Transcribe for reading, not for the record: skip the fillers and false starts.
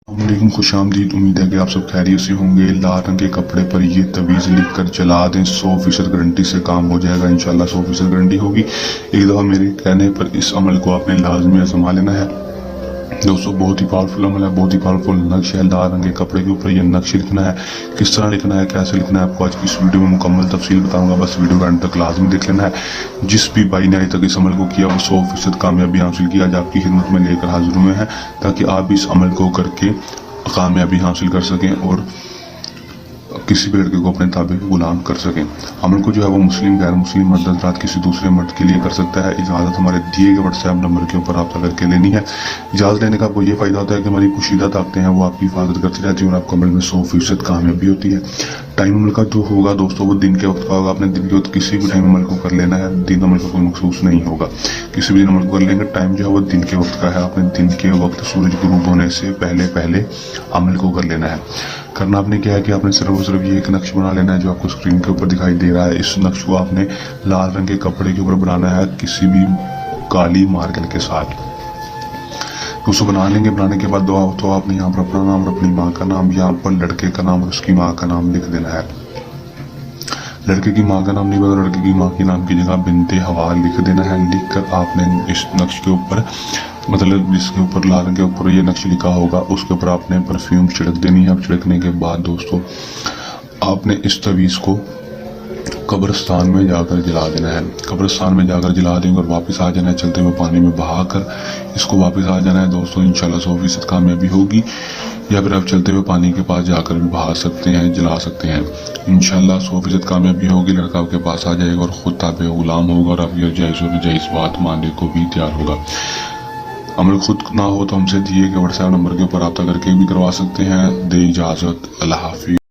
वालेकुम, खुश आमदीद। उम्मीद है कि आप सब खैरियत से होंगे। लाल रंग के कपड़े पर ये तवीज़ लिख कर जला दें, 100% गारंटी से काम हो जाएगा। इंशाल्लाह 100% गारंटी होगी। एक दफ़ा मेरे कहने पर इस अमल को आपने लाजमी आजमा लेना है। दोस्तों, बहुत ही पावरफुल अमल है, बहुत ही पावरफुल नक्श है। लाल रंग के कपड़े के ऊपर ये नक्श लिखना है। किस तरह लिखना है, कैसे लिखना है, आपको आज की इस वीडियो में मुकम्मल तफसील बताऊंगा। बस वीडियो का अंत तक लाजमी देख लेना है। जिस भी भाई ने अभी तक इस अमल को किया वो 100% कामयाबी हासिल की। आज आपकी खिदमत में लेकर हाजिर हुए हैं ताकि आप भी इस अमल को करके कामयाबी हासिल कर सकें और किसी भी लड़के को अपने ताबे गुलाम कर सकें। अमल को जो है वो मुस्लिम, गैर मुस्लिम मर्द हज़रात किसी दूसरे मर्द के लिए कर सकता है। इजाज़त हमारे दिए गए व्हाट्सएप नंबर के ऊपर रब्ता करके लेनी है। इजाज़त लेने का आपको ये फ़ायदा होता है कि हमारी पोशीदा ताकतें हैं वो आपकी हिफाजत करती रहती है और आपको अमल में 100% कामयाबी होती है। टाइम अमल का जो होगा दोस्तों वो दिन के वक्त का होगा। आपने दिन के वक्त किसी भी टाइम अमल को कर लेना है। दिन अमल का कोई मखसूस नहीं होगा। किसी भी दिन अमल को कर लेंगे। टाइम जो है वो दिन के वक्त का है। आपने दिन के वक्त सूरज गुरूब होने से पहले पहले अमल को कर लेना है। करना आपने क्या है कि आपने सिर्फ और सिर्फ ये एक नक्श बना लेना है जो आपको स्क्रीन के ऊपर दिखाई दे रहा है। इस नक्श को आपने लाल रंग के कपड़े के ऊपर बनाना है किसी भी काली मार्कर के साथ। उसको बना लेंगे। बनाने के बाद तो आपने यहाँ पर अपना नाम और अपनी माँ का नाम, यहाँ पर लड़के का नाम और उसकी माँ का नाम लिख देना है। लड़के की माँ का नाम नहीं पता, लड़के की माँ के नाम की जगह बिनते हवा लिख देना है। लिख कर आपने इस नक्श के ऊपर, मतलब जिसके ऊपर लाल रंग के ऊपर ये नक्श लिखा होगा उसके ऊपर आपने परफ्यूम छिड़क देनी है। अब छिड़कने के बाद दोस्तों आपने इस तवीज़ को कब्रिस्तान में जाकर जला देना है। कब्रिस्तान में जाकर जला देंगे और वापस आ जाना है। चलते हुए पानी में बहा कर इसको वापस आ जाना है। दोस्तों इंशाल्लाह 100% कामयाबी होगी। या फिर आप चलते हुए पानी के पास जाकर भी बहा सकते हैं, जला सकते हैं। इंशाल्लाह 100% कामयाबी होगी। लड़का आपके पास आ जाएगा और खुद ताबे गुलाम होगा और आप ये जायज़ और जायज़ बात मानने को भी तैयार होगा। अमल खुद ना हो तो हमसे दिए गए व्हाट्सएप नंबर के ऊपर रब्ता करके भी करवा सकते हैं। दे इजाज़त, अल्लाह हाफिज़।